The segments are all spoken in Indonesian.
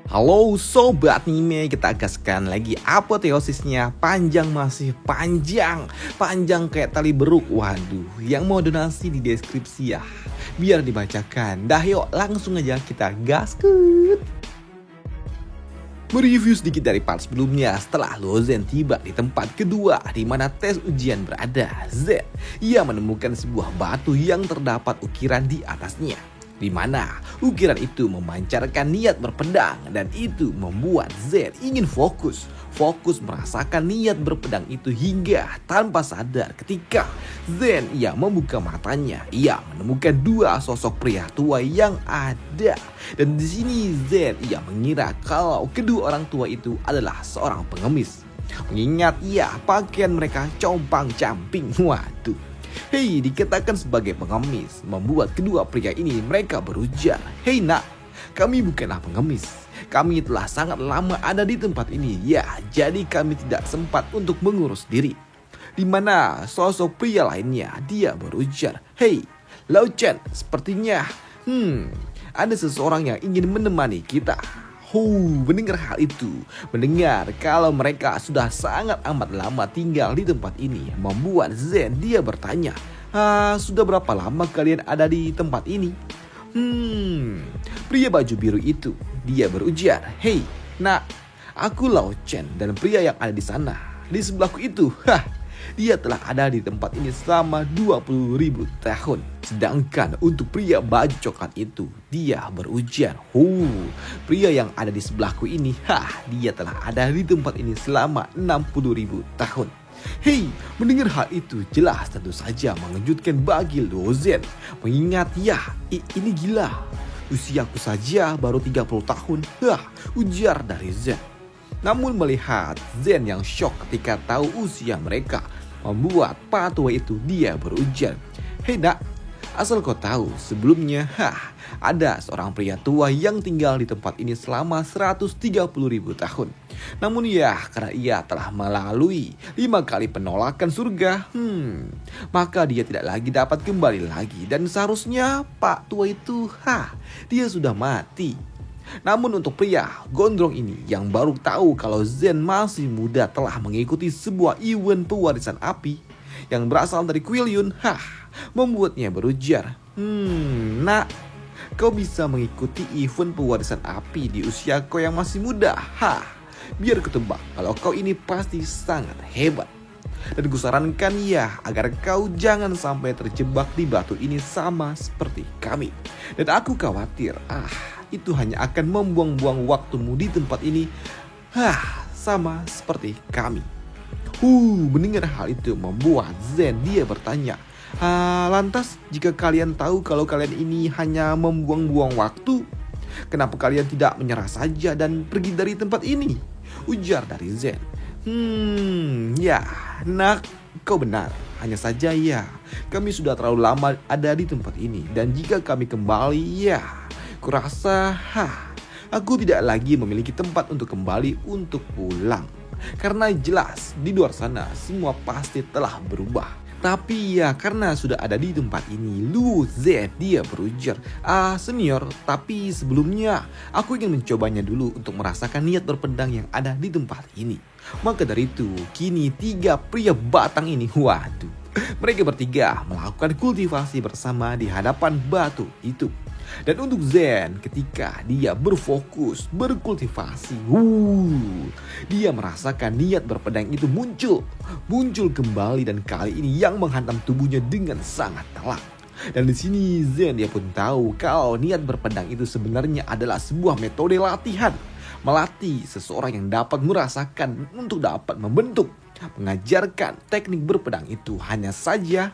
Halo Sobat Anime, kita gaskan lagi apoteosisnya. Panjang masih panjang. Panjang kayak tali beruk. Waduh, yang mau donasi di deskripsi ya, biar dibacakan. Dah yuk langsung aja kita gaskan. Mereview sedikit dari part sebelumnya. Setelah Lozen tiba di tempat kedua di mana tes ujian berada, Zen ia menemukan sebuah batu yang terdapat ukiran di atasnya, di mana ukiran itu memancarkan niat berpedang, dan itu membuat Zen ingin fokus merasakan niat berpedang itu hingga tanpa sadar ketika Zen ia membuka matanya, ia menemukan dua sosok pria tua yang ada. Dan di sini Zen ia mengira kalau kedua orang tua itu adalah seorang pengemis, mengingat ya pakaian mereka compang-camping. Waduh. Hei, dikatakan sebagai pengemis membuat kedua pria ini mereka berujar, "Hei nak, kami bukanlah pengemis. Kami telah sangat lama ada di tempat ini. Ya, jadi kami tidak sempat untuk mengurus diri." Di mana sosok pria lainnya dia berujar, "Hei, Lao Chen, sepertinya ada seseorang yang ingin menemani kita." Mendengar hal itu, mendengar kalau mereka sudah sangat amat lama tinggal di tempat ini, membuat Zen dia bertanya, "Sudah berapa lama kalian ada di tempat ini?" Pria baju biru itu dia berujar, "Hei, nak, aku Lao Chen, dan pria yang ada di sana, di sebelahku itu, dia telah ada di tempat ini selama 20.000 tahun. Sedangkan untuk pria baju coklat itu, dia berujar, pria yang ada di sebelahku ini, dia telah ada di tempat ini selama 60.000 tahun." Hei, mendengar hal itu jelas tentu saja mengejutkan bagi Lozen. Mengingat ya, ini gila. Usiaku saja baru 30 tahun. Ujar dari Zen. Namun melihat Zen yang shock ketika tahu usia mereka, membuat pak tua itu dia berujar, "Hei nak, asal kau tahu, sebelumnya ada seorang pria tua yang tinggal di tempat ini selama 130.000 tahun. Namun ya, karena ia telah melalui 5 kali penolakan surga, maka dia tidak lagi dapat kembali lagi. Dan seharusnya pak tua itu, dia sudah mati." Namun untuk pria gondrong ini yang baru tahu kalau Zen masih muda telah mengikuti sebuah event pewarisan api yang berasal dari Quillion, membuatnya berujar, "Nak, kau bisa mengikuti event pewarisan api di usia kau yang masih muda. Biar ketebak kalau kau ini pasti sangat hebat. Dan kusarankan ya agar kau jangan sampai terjebak di batu ini sama seperti kami. Dan aku khawatir itu hanya akan membuang-buang waktumu di tempat ini, sama seperti kami." Mendengar hal itu membuat Zen dia bertanya, "Lantas jika kalian tahu kalau kalian ini hanya membuang-buang waktu, kenapa kalian tidak menyerah saja dan pergi dari tempat ini?" Ujar dari Zen. Ya, nak, kau benar. Hanya saja ya, kami sudah terlalu lama ada di tempat ini. Dan jika kami kembali, ya, kurasa aku tidak lagi memiliki tempat untuk kembali untuk pulang. Karena jelas di luar sana semua pasti telah berubah. Tapi ya, karena sudah ada di tempat ini, Lu Z dia berujar, "Senior, tapi sebelumnya aku ingin mencobanya dulu untuk merasakan niat berpedang yang ada di tempat ini." Maka dari itu, kini 3 pria batang ini, mereka bertiga melakukan kultivasi bersama di hadapan batu itu. Dan untuk Zen, ketika dia berfokus berkultivasi, dia merasakan niat berpedang itu muncul kembali, dan kali ini yang menghantam tubuhnya dengan sangat telak. Dan di sini Zen dia pun tahu kalau niat berpedang itu sebenarnya adalah sebuah metode latihan, melatih seseorang yang dapat merasakan untuk dapat membentuk, mengajarkan teknik berpedang itu. Hanya saja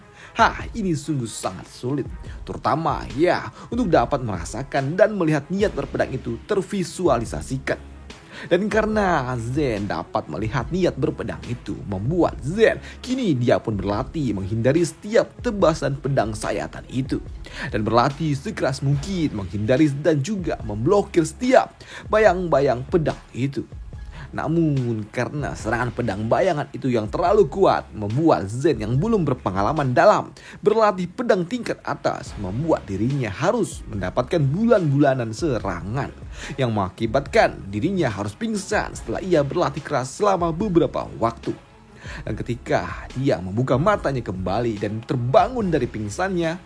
ini sungguh sangat sulit, terutama ya untuk dapat merasakan dan melihat niat berpedang itu tervisualisasikan. Dan karena Zen dapat melihat niat berpedang itu, membuat Zen kini dia pun berlatih menghindari setiap tebasan pedang sayatan itu, dan berlatih sekeras mungkin menghindari dan juga memblokir setiap bayang-bayang pedang itu. Namun karena serangan pedang bayangan itu yang terlalu kuat, membuat Zen yang belum berpengalaman dalam berlatih pedang tingkat atas membuat dirinya harus mendapatkan bulan-bulanan serangan yang mengakibatkan dirinya harus pingsan setelah ia berlatih keras selama beberapa waktu. Dan ketika dia membuka matanya kembali dan terbangun dari pingsannya,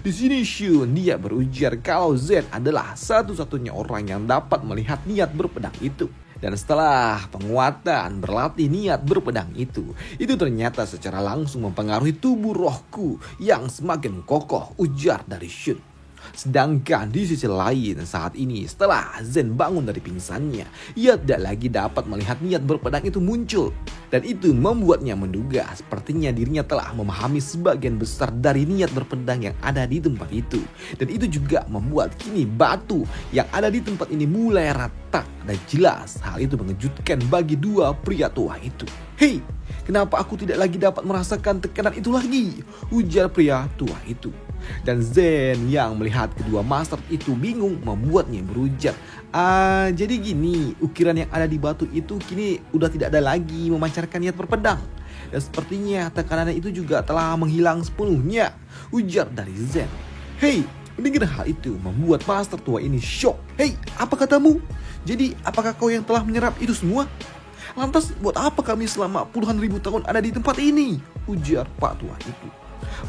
di sini Shun dia berujar kalau Zen adalah satu-satunya orang yang dapat melihat niat berpedang itu. Dan setelah penguatan berlatih niat berpedang itu ternyata secara langsung mempengaruhi tubuh rohku yang semakin kokoh, ujar dari Shun. Sedangkan di sisi lain saat ini setelah Zen bangun dari pingsannya, ia tidak lagi dapat melihat niat berpedang itu muncul. Dan itu membuatnya menduga sepertinya dirinya telah memahami sebagian besar dari niat berpedang yang ada di tempat itu. Dan itu juga membuat kini batu yang ada di tempat ini mulai retak. Dan jelas hal itu mengejutkan bagi dua pria tua itu. "Hei, kenapa aku tidak lagi dapat merasakan tekanan itu lagi?" ujar pria tua itu. Dan Zen yang melihat kedua master itu bingung membuatnya berujar, jadi gini, ukiran yang ada di batu itu kini udah tidak ada lagi memancarkan niat berpedang. Dan sepertinya tekanan itu juga telah menghilang sepenuhnya, ujar dari Zen. "Hei," mendengar hal itu membuat master tua ini shock. "Hei, apa katamu? Jadi apakah kau yang telah menyerap itu semua? Lantas buat apa kami selama puluhan ribu tahun ada di tempat ini?" ujar Pak Tua itu.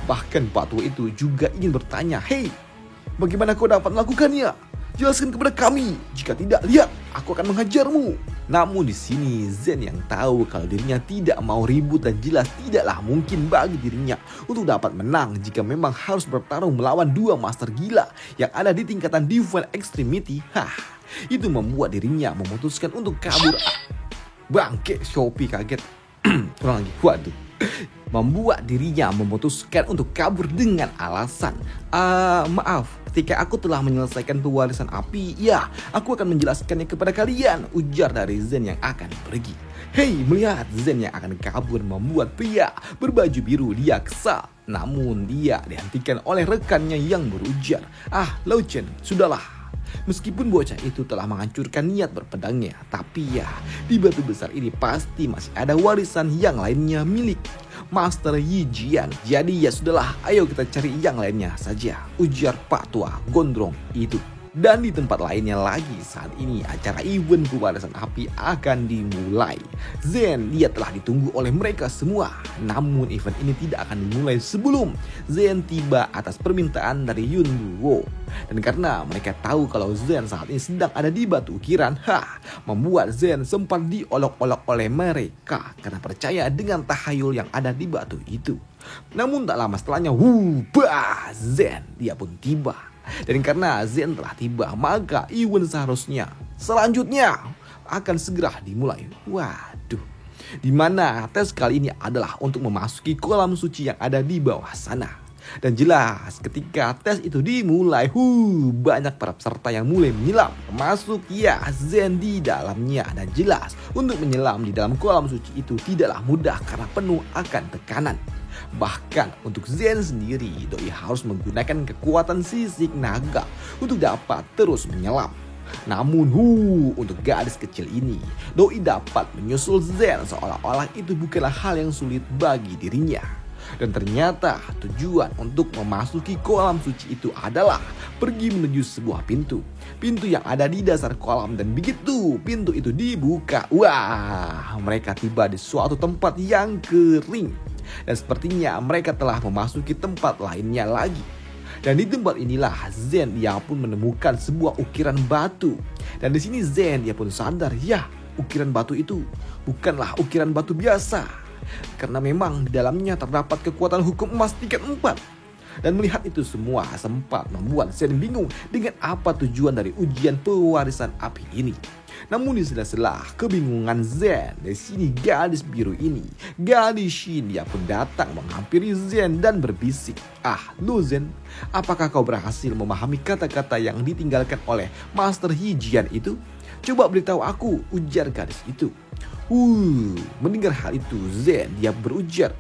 Bahkan Pak Tua itu juga ingin bertanya, "Hei, bagaimana kau dapat melakukannya? Jelaskan kepada kami. Jika tidak, lihat, aku akan menghajarmu." Namun di sini Zen yang tahu kalau dirinya tidak mau ribut dan jelas tidaklah mungkin bagi dirinya untuk dapat menang jika memang harus bertarung melawan dua master gila yang ada di tingkatan Divine Extremity. Itu membuat dirinya memutuskan untuk kabur. Bangke, Shopee kaget. Kurang lagi, waduh. Membuat dirinya memutuskan untuk kabur dengan alasan, "Maaf, ketika aku telah menyelesaikan pewarisan api, ya, aku akan menjelaskannya kepada kalian," ujar dari Zen yang akan pergi. Hei, melihat Zen yang akan kabur membuat pria berbaju biru dia kesal. Namun dia dihentikan oleh rekannya yang berujar, Lao Chen, sudahlah. Meskipun bocah itu telah menghancurkan niat berpedangnya, tapi ya, di batu besar ini pasti masih ada warisan yang lainnya milik Master Yi Jian. Jadi ya sudahlah, ayo kita cari yang lainnya saja, ujar Pak Tua gondrong itu. Dan di tempat lainnya lagi, saat ini acara event pewarisan api akan dimulai. Zen dia telah ditunggu oleh mereka semua. Namun event ini tidak akan dimulai sebelum Zen tiba atas permintaan dari Yun Luo. Dan karena mereka tahu kalau Zen saat ini sedang ada di batu ukiran, membuat Zen sempat diolok-olok oleh mereka karena percaya dengan tahayul yang ada di batu itu. Namun tak lama setelahnya, Zen dia pun tiba. Dan karena Zen telah tiba, maka event selanjutnya akan segera dimulai. Waduh, dimana tes kali ini adalah untuk memasuki kolam suci yang ada di bawah sana. Dan jelas ketika tes itu dimulai, banyak para peserta yang mulai menyelam, termasuk ya Zen di dalamnya. Dan jelas untuk menyelam di dalam kolam suci itu tidaklah mudah karena penuh akan tekanan. Bahkan untuk Zen sendiri, doi harus menggunakan kekuatan sisik naga untuk dapat terus menyelam. Namun untuk gadis kecil ini, doi dapat menyusul Zen seolah-olah itu bukanlah hal yang sulit bagi dirinya. Dan ternyata tujuan untuk memasuki kolam suci itu adalah pergi menuju sebuah pintu. Pintu yang ada di dasar kolam, dan begitu pintu itu dibuka, mereka tiba di suatu tempat yang kering. Dan sepertinya mereka telah memasuki tempat lainnya lagi. Dan di tempat inilah Zen dia pun menemukan sebuah ukiran batu. Dan di sini Zen dia pun sadar, ya, ukiran batu itu bukanlah ukiran batu biasa. Karena memang di dalamnya terdapat kekuatan hukum emas tingkat 4. Dan melihat itu semua sempat membuat Zen bingung dengan apa tujuan dari ujian pewarisan api ini. Namun di sela-sela kebingungan Zen, di sini gadis biru ini, gadis Shin, dia pun datang menghampiri Zen dan berbisik, "Lo Zen, apakah kau berhasil memahami kata-kata yang ditinggalkan oleh Master Yi Jian itu?" Coba beritahu aku, ujar gadis itu. Mendengar hal itu, Zen dia berujar,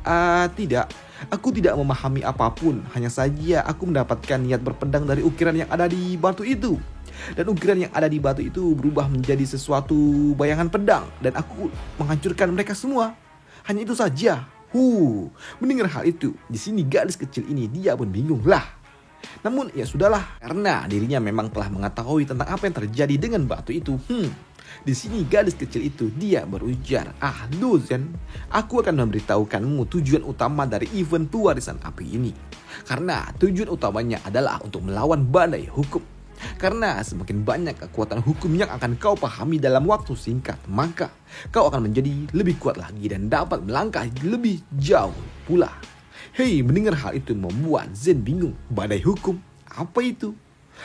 tidak. Aku tidak memahami apapun, hanya saja aku mendapatkan niat berpedang dari ukiran yang ada di batu itu. Dan ukiran yang ada di batu itu berubah menjadi sesuatu bayangan pedang, dan aku menghancurkan mereka semua. Hanya itu saja. Mendengar hal itu, di sini gadis kecil ini dia pun bingung lah. Namun ya sudahlah, karena dirinya memang telah mengetahui tentang apa yang terjadi dengan batu itu. Di sini gadis kecil itu dia berujar, Zen, aku akan memberitahukanmu tujuan utama dari event pewarisan api ini. Karena tujuan utamanya adalah untuk melawan badai hukum. Karena semakin banyak kekuatan hukum yang akan kau pahami dalam waktu singkat, maka kau akan menjadi lebih kuat lagi dan dapat melangkah lebih jauh pula. Mendengar hal itu membuat Zen bingung. Badai hukum? Apa itu?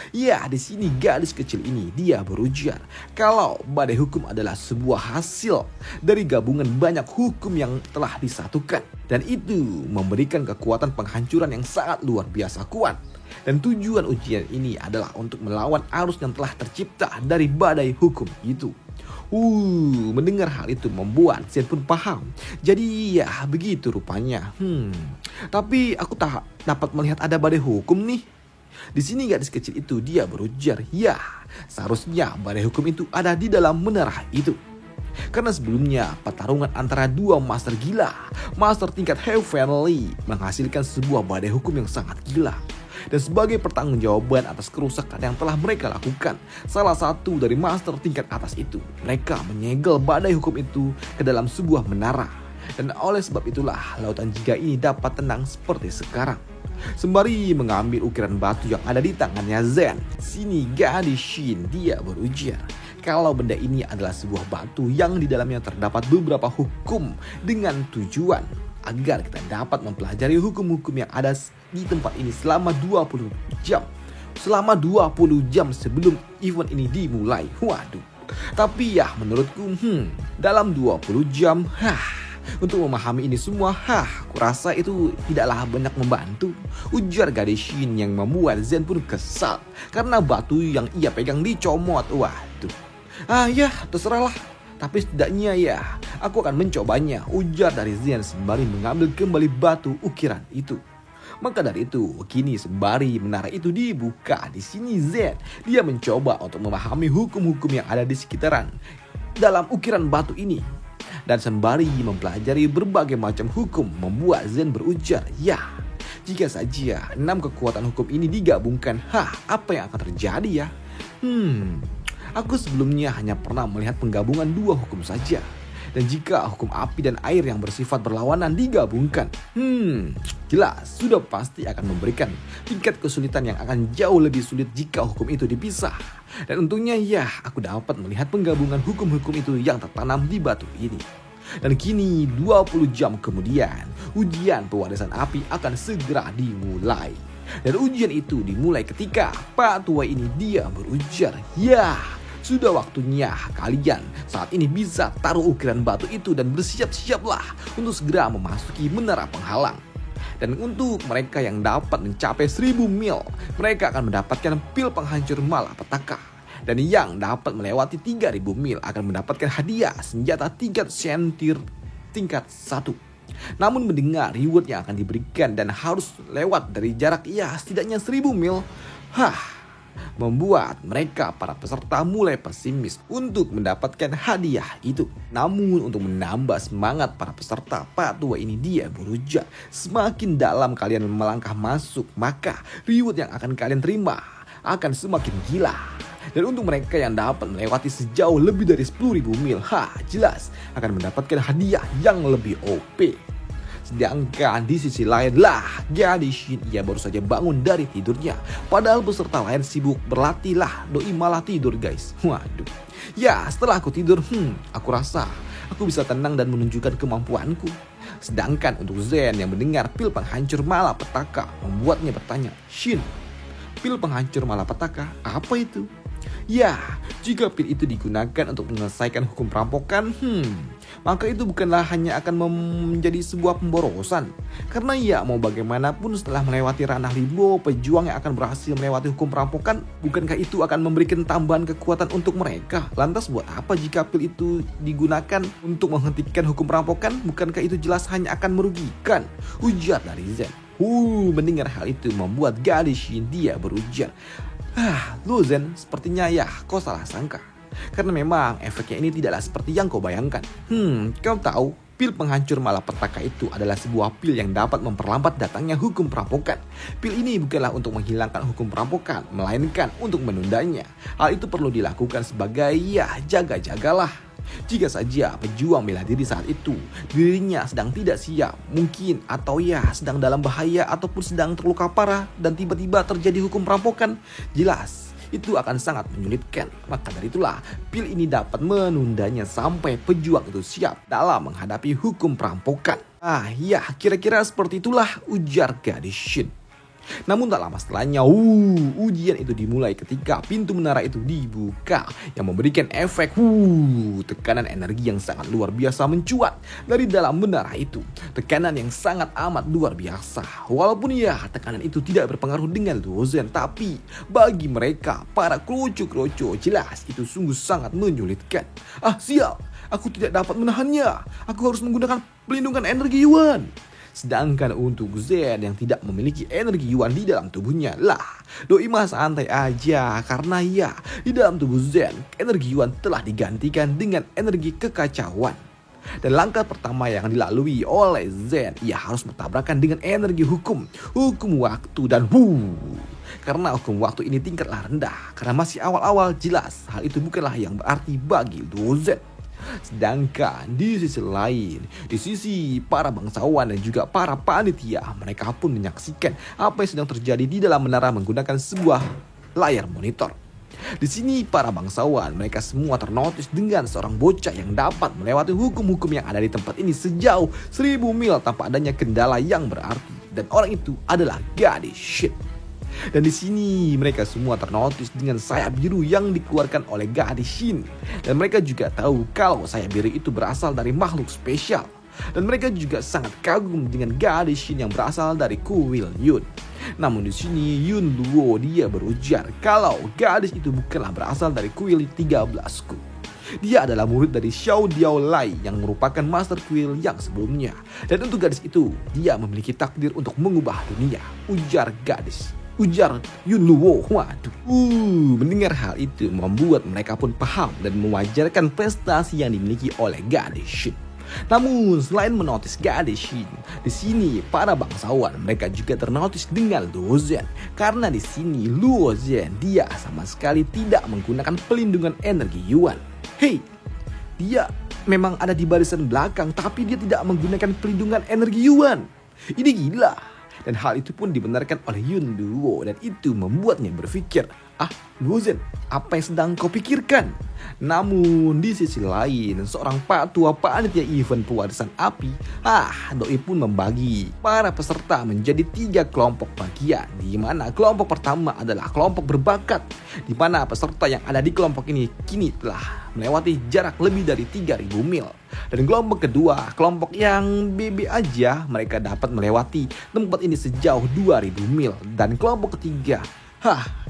Ya, di sini gadis kecil ini dia berujar kalau badai hukum adalah sebuah hasil dari gabungan banyak hukum yang telah disatukan, dan itu memberikan kekuatan penghancuran yang sangat luar biasa kuat. Dan tujuan ujian ini adalah untuk melawan arus yang telah tercipta dari badai hukum itu. Mendengar hal itu membuat Zen pun paham. Jadi ya begitu rupanya. Tapi aku tak dapat melihat ada badai hukum nih. Di sini gadis kecil itu dia berujar, ya seharusnya badai hukum itu ada di dalam menara itu. Karena sebelumnya pertarungan antara dua master gila, master tingkat Heavenly, menghasilkan sebuah badai hukum yang sangat gila. Dan sebagai pertanggungjawaban atas kerusakan yang telah mereka lakukan, salah satu dari master tingkat atas itu, mereka menyegel badai hukum itu ke dalam sebuah menara. Dan oleh sebab itulah lautan Jiga ini dapat tenang seperti sekarang. Sembari mengambil ukiran batu yang ada di tangannya Zen, sini gadis Shin dia berujar kalau benda ini adalah sebuah batu yang di dalamnya terdapat beberapa hukum dengan tujuan agar kita dapat mempelajari hukum-hukum yang ada di tempat ini selama 20 jam. Selama 20 jam sebelum event ini dimulai. Tapi ya menurutku dalam 20 jam untuk memahami ini semua, aku rasa itu tidaklah banyak membantu, ujar gadis Shin yang membuat Zen pun kesal karena batu yang ia pegang dicomot. Ya terserahlah, tapi setidaknya ya aku akan mencobanya, ujar dari Zen sembari mengambil kembali batu ukiran itu. Maka dari itu, kini sembari menara itu dibuka, di sini Zen dia mencoba untuk memahami hukum-hukum yang ada di sekitaran dalam ukiran batu ini. Dan sembari mempelajari berbagai macam hukum, membuat Zen berujar, ya jika saja 6 kekuatan hukum ini digabungkan, apa yang akan terjadi ya? Aku sebelumnya hanya pernah melihat penggabungan 2 hukum saja. Dan jika hukum api dan air yang bersifat berlawanan digabungkan, jelas sudah pasti akan memberikan tingkat kesulitan yang akan jauh lebih sulit jika hukum itu dipisah. Dan untungnya ya aku dapat melihat penggabungan hukum-hukum itu yang tertanam di batu ini. Dan kini 20 jam kemudian, ujian pewarisan api akan segera dimulai. Dan ujian itu dimulai ketika Pak Tua ini dia berujar, ya sudah waktunya kalian saat ini bisa taruh ukiran batu itu dan bersiap-siaplah untuk segera memasuki menara penghalang. Dan untuk mereka yang dapat mencapai 1000 mil, mereka akan mendapatkan pil penghancur malapetaka. Dan yang dapat melewati 3000 mil akan mendapatkan hadiah senjata tingkat sentir tingkat 1. Namun mendengar reward yang akan diberikan dan harus lewat dari jarak setidaknya 1000 mil, membuat mereka para peserta mulai pesimis untuk mendapatkan hadiah itu. Namun untuk menambah semangat para peserta, Pak Tua ini dia berujar, semakin dalam kalian melangkah masuk, maka reward yang akan kalian terima akan semakin gila. Dan untuk mereka yang dapat melewati sejauh lebih dari 10.000 mil, jelas akan mendapatkan hadiah yang lebih OP. Sedangkan di sisi lain gadis Shin ia baru saja bangun dari tidurnya. Padahal peserta lain sibuk berlatih Doi malah tidur guys. Ya setelah aku tidur, aku rasa aku bisa tenang dan menunjukkan kemampuanku. Sedangkan untuk Zen yang mendengar pil penghancur malapetaka membuatnya bertanya, Shin, pil penghancur malapetaka apa itu? Ya, jika pil itu digunakan untuk menyelesaikan hukum perampokan, maka itu bukanlah hanya akan menjadi sebuah pemborosan. Karena ya mau bagaimanapun setelah melewati ranah limbo, pejuang yang akan berhasil melewati hukum perampokan, bukankah itu akan memberikan tambahan kekuatan untuk mereka? Lantas buat apa jika pil itu digunakan untuk menghentikan hukum perampokan? Bukankah itu jelas hanya akan merugikan? Ujar dari Zen. Mendengar hal itu membuat gadis Shin dia berujar. Lu Zen, sepertinya ya kau salah sangka. Karena memang efeknya ini tidaklah seperti yang kau bayangkan. Kau tahu, pil penghancur malapetaka itu adalah sebuah pil yang dapat memperlambat datangnya hukum perampokan. Pil ini bukanlah untuk menghilangkan hukum perampokan, melainkan untuk menundanya. Hal itu perlu dilakukan sebagai jaga-jagalah. Jika saja pejuang bela diri saat itu, dirinya sedang tidak siap, mungkin atau sedang dalam bahaya ataupun sedang terluka parah dan tiba-tiba terjadi hukum perampokan, jelas itu akan sangat menyulitkan. Maka dari itulah pil ini dapat menundanya sampai pejuang itu siap dalam menghadapi hukum perampokan. Kira-kira seperti itulah, ujar gadis Shin. Namun tak lama setelahnya, ujian itu dimulai ketika pintu menara itu dibuka yang memberikan efek tekanan energi yang sangat luar biasa mencuat dari dalam menara itu. Tekanan yang sangat amat luar biasa. Walaupun tekanan itu tidak berpengaruh dengan Luozen, tapi bagi mereka para kroco-kroco jelas itu sungguh sangat menyulitkan. Sial, aku tidak dapat menahannya. Aku harus menggunakan pelindungan energi Yuan. Sedangkan untuk Zen yang tidak memiliki energi Yuan di dalam tubuhnya, doi mah santai aja. Karena di dalam tubuh Zen, energi Yuan telah digantikan dengan energi kekacauan. Dan langkah pertama yang dilalui oleh Zen, ia harus bertabrakan dengan energi hukum waktu dan karena hukum waktu ini tingkatlah rendah. Karena masih awal-awal, jelas hal itu bukanlah yang berarti bagi Luozen. Sedangkan di sisi lain, di sisi para bangsawan dan juga para panitia, mereka pun menyaksikan apa yang sedang terjadi di dalam menara menggunakan sebuah layar monitor. Di sini para bangsawan, mereka semua ternotis dengan seorang bocah yang dapat melewati hukum-hukum yang ada di tempat ini sejauh 1000 mil tanpa adanya kendala yang berarti. Dan orang itu adalah gadis Shin. Dan di sini mereka semua ternotis dengan sayap biru yang dikeluarkan oleh gadis Shin. Dan mereka juga tahu kalau sayap biru itu berasal dari makhluk spesial. Dan mereka juga sangat kagum dengan gadis Shin yang berasal dari kuil Yun. Namun di sini Yun Luo dia berujar kalau gadis itu bukanlah berasal dari kuil 13-ku. Dia adalah murid dari Xiao Diao Lai yang merupakan master kuil yang sebelumnya. Dan untuk gadis itu, dia memiliki takdir untuk mengubah dunia, ujar Yun Luo. Mendengar hal itu membuat mereka pun paham dan mewajarkan prestasi yang dimiliki oleh gadis Shin. Namun selain menotis gadis Shin, di sini para bangsawan mereka juga ternotis dengan Luozen. Karena di sini Luozen dia sama sekali tidak menggunakan pelindungan energi Yuan. Dia memang ada di barisan belakang, tapi dia tidak menggunakan pelindungan energi Yuan. Ini gila. Dan hal itu pun dibenarkan oleh Yun Luo. Dan itu membuatnya berpikir, Luozen, apa yang sedang kau pikirkan? Namun di sisi lain, seorang patua panitia event pewarisan api, doi pun membagi para peserta menjadi 3 kelompok bagian. Di mana kelompok pertama adalah kelompok berbakat, di mana peserta yang ada di kelompok ini kini telah melewati jarak lebih dari 3000 mil. Dan kelompok kedua, kelompok yang BB aja, mereka dapat melewati tempat ini sejauh 2000 mil. Dan kelompok ketiga,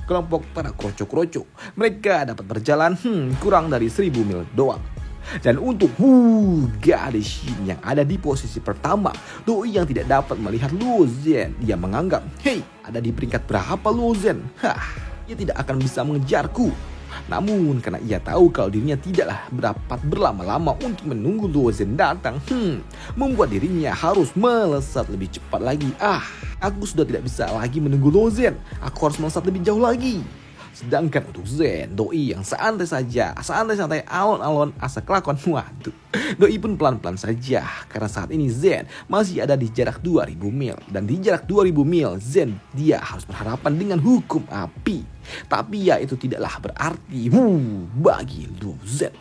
kelompok para kroco-kroco, mereka dapat berjalan kurang dari 1000 mil doang. Dan untuk gadis Shin yang ada di posisi pertama, doi yang tidak dapat melihat Luozen, dia menganggap, ada di peringkat berapa Luozen? Dia tidak akan bisa mengejarku. Namun karena ia tahu kalau dirinya tidaklah dapat berlama-lama untuk menunggu Luozen datang, membuat dirinya harus melesat lebih cepat lagi. Aku sudah tidak bisa lagi menunggu Luozen, aku harus melesat lebih jauh lagi. Sedangkan untuk Zen, doi yang santai-santai, alon-alon asa kelakon, doi pun pelan-pelan saja. Karena saat ini Zen masih ada di jarak 2000 mil. Dan di jarak 2000 mil, Zen dia harus berhadapan dengan hukum api. Tapi itu tidaklah berarti bagi Luozen.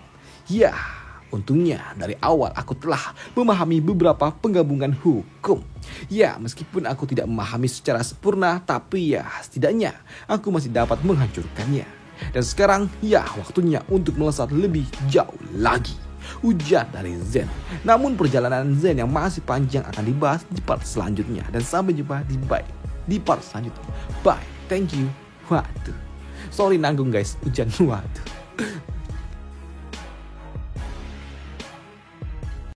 Untungnya dari awal aku telah memahami beberapa penggabungan hukum. Meskipun aku tidak memahami secara sempurna, tapi setidaknya aku masih dapat menghancurkannya. Dan sekarang ya waktunya untuk melesat lebih jauh lagi. Ujar dari Zen. Namun perjalanan Zen yang masih panjang akan dibahas di part selanjutnya. Dan sampai jumpa di part selanjutnya. Bye, thank you. Waduh, sorry nanggung guys, hujan waduh.